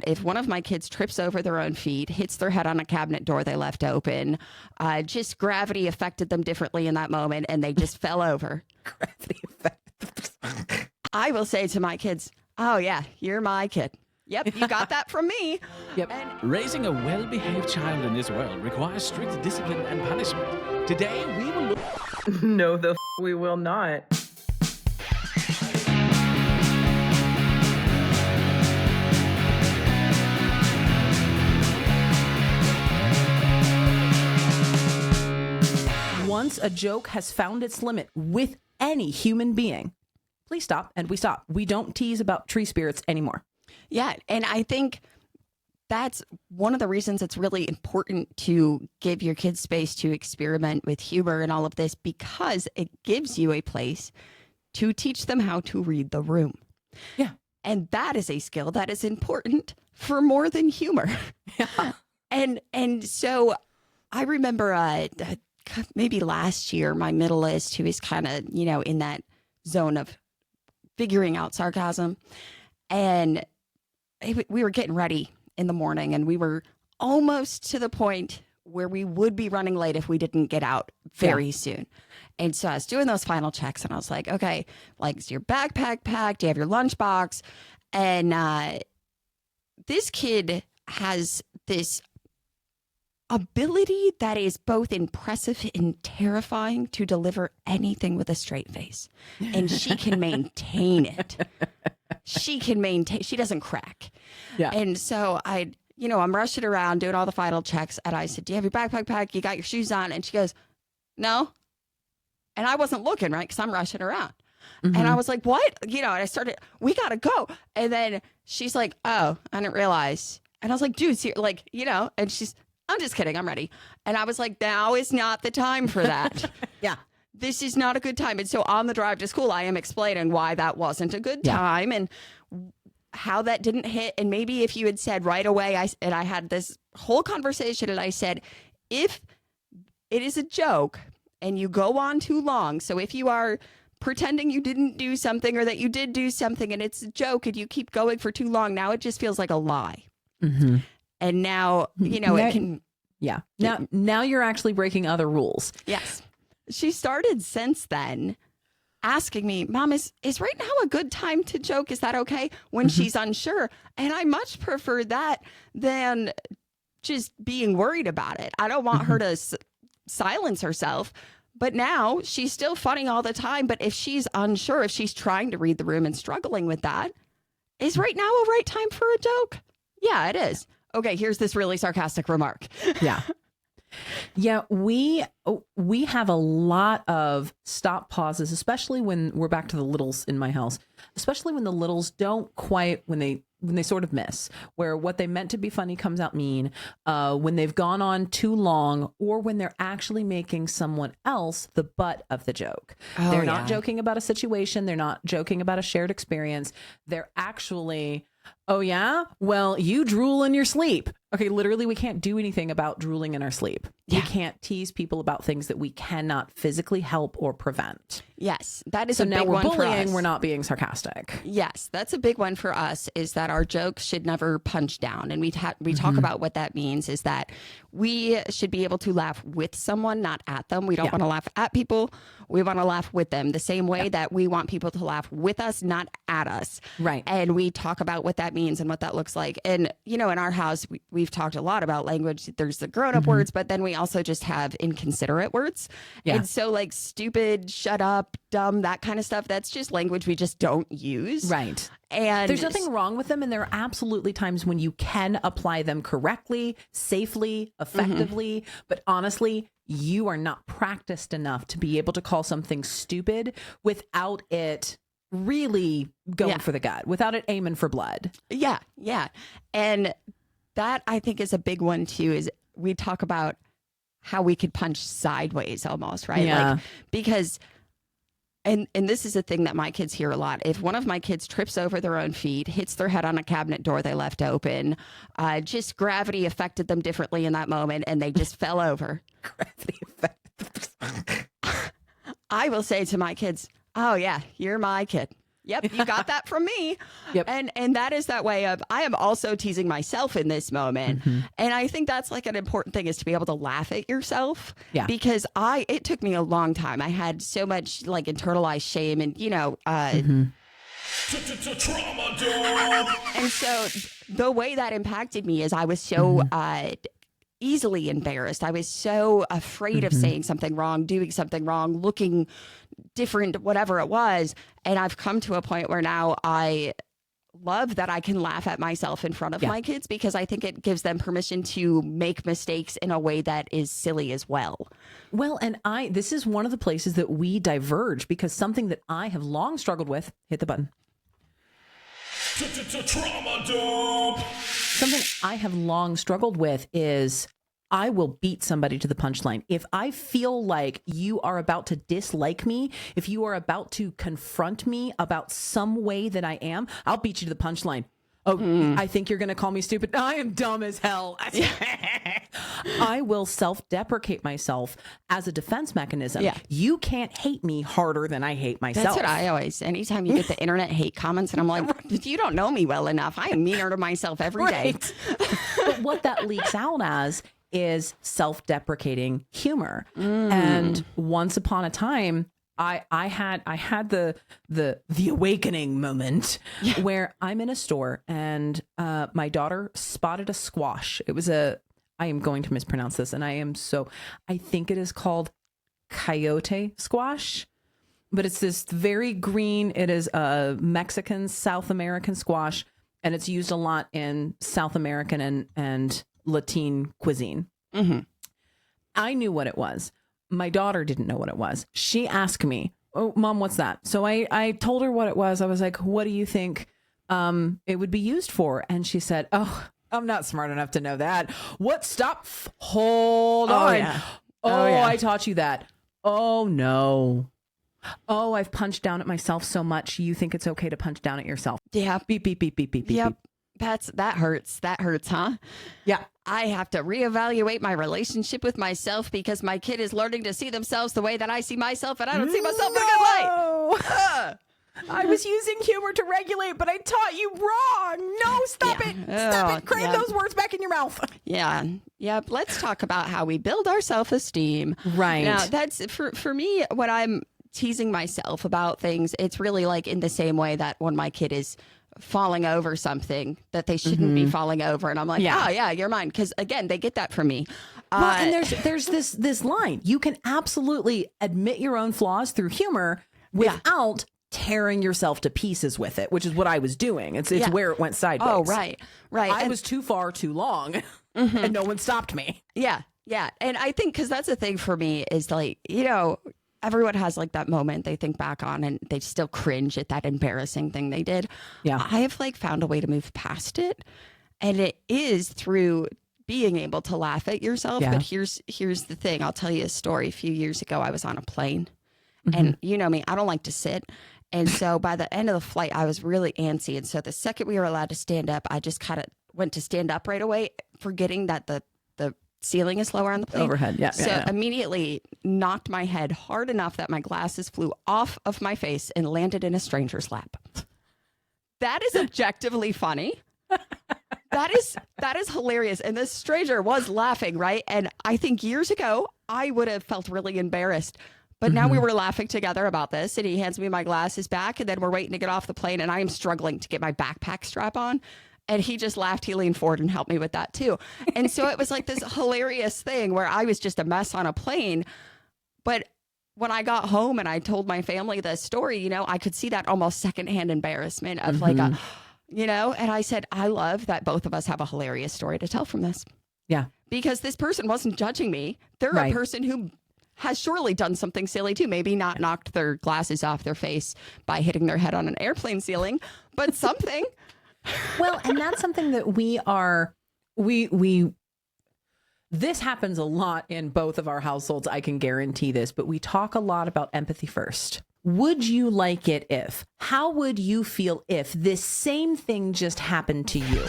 If one of my kids trips over their own feet, hits their head on a cabinet door they left open, just gravity affected them differently in that moment and they just fell over. Gravity affected. I will say to my kids, oh yeah, you're my kid. Yep, you got that from me. Yep. Raising a well-behaved child in this world requires strict discipline and punishment. Today, we will look... No, we will not. Once a joke has found its limit with any human being, please stop, and we stop. We don't tease about tree spirits anymore. Yeah, and I think that's one of the reasons it's really important to give your kids space to experiment with humor and all of this, because it gives you a place to teach them how to read the room. Yeah. And that is a skill that is important for more than humor. Yeah. And so I remember maybe last year, my middleest, who is kind of, in that zone of figuring out sarcasm, and we were getting ready in the morning and we were almost to the point where we would be running late if we didn't get out very soon. And so I was doing those final checks and I was like, okay, like, is your backpack packed? Do you have your lunchbox? And this kid has this ability that is both impressive and terrifying to deliver anything with a straight face. And she can maintain it. She doesn't crack. Yeah. And so I'm rushing around doing all the final checks. And I said, do you have your backpack packed? You got your shoes on? And she goes, no. And I wasn't looking, right? Because I'm rushing around. Mm-hmm. And I was like, what? And I started, we got to go. And then she's like, oh, I didn't realize. And I was like, dude, and she's, I'm just kidding. I'm ready. And I was like, now is not the time for that. Yeah. This is not a good time. And so on the drive to school, I am explaining why that wasn't a good time and how that didn't hit. And maybe if you had said right away, I had this whole conversation and I said, if it is a joke and you go on too long, so if you are pretending you didn't do something or that you did do something and it's a joke and you keep going for too long, now it just feels like a lie. Mm-hmm. And now, it can. Yeah. Now you're actually breaking other rules. Yes. She started since then asking me, Mom, is right now a good time to joke? Is that okay? When she's unsure. And I much prefer that than just being worried about it. I don't want her to silence herself. But now she's still funny all the time. But if she's unsure, if she's trying to read the room and struggling with that, is right now a right time for a joke? Yeah, it is. Okay, here's this really sarcastic remark. Yeah. Yeah, we have a lot of stop pauses, especially when we're back to the littles in my house, especially when the littles don't quite, when they sort of miss, where what they meant to be funny comes out mean, when they've gone on too long, or when they're actually making someone else the butt of the joke. Oh, they're not joking about a situation. They're not joking about a shared experience. They're actually... Oh, yeah? Well, you drool in your sleep. Okay, literally, we can't do anything about drooling in our sleep. Yeah. We can't tease people about things that we cannot physically help or prevent. Yes, that is so a big now we're one for us. bullying, we're not being sarcastic. Yes, that's a big one for us, is that our jokes should never punch down. And we talk about what that means, is that we should be able to laugh with someone, not at them. We don't want to laugh at people. We want to laugh with them the same way that we want people to laugh with us, not at us. Right. And we talk about what that means and what that looks like. And, in our house, we've talked a lot about language. There's the grown-up words, but then we also just have inconsiderate words. Yeah. And so like stupid, shut up, dumb, that kind of stuff, that's just language we just don't use. Right. And there's nothing wrong with them. And there are absolutely times when you can apply them correctly, safely, effectively. But honestly, you are not practiced enough to be able to call something stupid without it really going for the gut, without it aiming for blood. Yeah. Yeah. And that, I think, is a big one too, is we talk about how we could punch sideways almost, right? Yeah. Like, because, and this is a thing that my kids hear a lot. If one of my kids trips over their own feet, hits their head on a cabinet door they left open, just gravity affected them differently in that moment and they just fell over. Gravity affected them. I will say to my kids, oh yeah, you're my kid. Yep, you got that from me. Yep. And that is that way of, I am also teasing myself in this moment. Mm-hmm. And I think that's like an important thing, is to be able to laugh at yourself. Yeah. Because it took me a long time. I had so much like internalized shame and, Trauma dump. and so the way that impacted me is I was so easily embarrassed. I was so afraid of saying something wrong, doing something wrong, looking different, whatever it was. And I've come to a point where now I love that I can laugh at myself in front of my kids, because I think it gives them permission to make mistakes in a way that is silly as well. Well, and this is one of the places that we diverge, because something that I have long struggled with, hit the button. Trauma dump. Something I have long struggled with is I will beat somebody to the punchline. If I feel like you are about to dislike me, if you are about to confront me about some way that I am, I'll beat you to the punchline. Oh, I think you're going to call me stupid. I am dumb as hell. I will self-deprecate myself as a defense mechanism. Yeah. You can't hate me harder than I hate myself. That's what I always, anytime you get the internet hate comments, and I'm like, you don't know me well enough. I am meaner to myself every day. But what that leaks out as is self-deprecating humor. And once upon a time, I had the awakening moment where I'm in a store and my daughter spotted a squash. It was I am going to mispronounce this, and I think it is called coyote squash, but it's this very green, it is a Mexican, South American squash, and it's used a lot in South American and Latin cuisine. I knew what it was. My daughter didn't know what it was. She asked me, "Oh, Mom, what's that?" So I told her what it was. I was like, "What do you think it would be used for?" And she said, "Oh, I'm not smart enough to know that. What? Stop. Hold on. Yeah. I taught you that. Oh, no. Oh, I've punched down at myself so much. You think it's okay to punch down at yourself? Yeah. Beep, beep, beep, beep, beep, beep. Yep. Beep. That hurts. That hurts, huh? Yeah. I have to reevaluate my relationship with myself because my kid is learning to see themselves the way that I see myself, and I don't see myself in a good light. I was using humor to regulate, but I taught you wrong. No, stop it. Stop it. Crane those words back in your mouth. Yeah. Yep. Let's talk about how we build our self-esteem. Right. Now, that's for me, when I'm teasing myself about things, it's really like in the same way that when my kid is falling over something that they shouldn't be falling over, and I'm like, oh yeah, you're mine, because again, they get that from me. Well, and there's this line. You can absolutely admit your own flaws through humor without tearing yourself to pieces with it, which is what I was doing. It's where it went sideways. Oh, right. I was too far too long, and no one stopped me. Yeah. And I think, because that's the thing for me is like, everyone has like that moment they think back on and they still cringe at that embarrassing thing they did. Yeah. I have like found a way to move past it. And it is through being able to laugh at yourself. Yeah. But here's the thing. I'll tell you a story. A few years ago, I was on a plane, and you know me, I don't like to sit. And so by the end of the flight, I was really antsy. And so the second we were allowed to stand up, I just kind of went to stand up right away, forgetting that the ceiling is lower on the plane. Overhead, yeah. So immediately knocked my head hard enough that my glasses flew off of my face and landed in a stranger's lap. That is objectively funny. That is hilarious. And this stranger was laughing, right? And I think years ago, I would have felt really embarrassed. But now we were laughing together about this, and he hands me my glasses back, and then we're waiting to get off the plane, and I am struggling to get my backpack strap on. And he just laughed. He leaned forward and helped me with that too. And so it was like this hilarious thing where I was just a mess on a plane. But when I got home and I told my family the story, I could see that almost secondhand embarrassment of like and I said, I love that both of us have a hilarious story to tell from this. Yeah. Because this person wasn't judging me. They're a person who has surely done something silly too. Maybe not knocked their glasses off their face by hitting their head on an airplane ceiling, but something. Well, and that's something that this happens a lot in both of our households. I can guarantee this, but we talk a lot about empathy first. Would you like it if? How would you feel if this same thing just happened to you?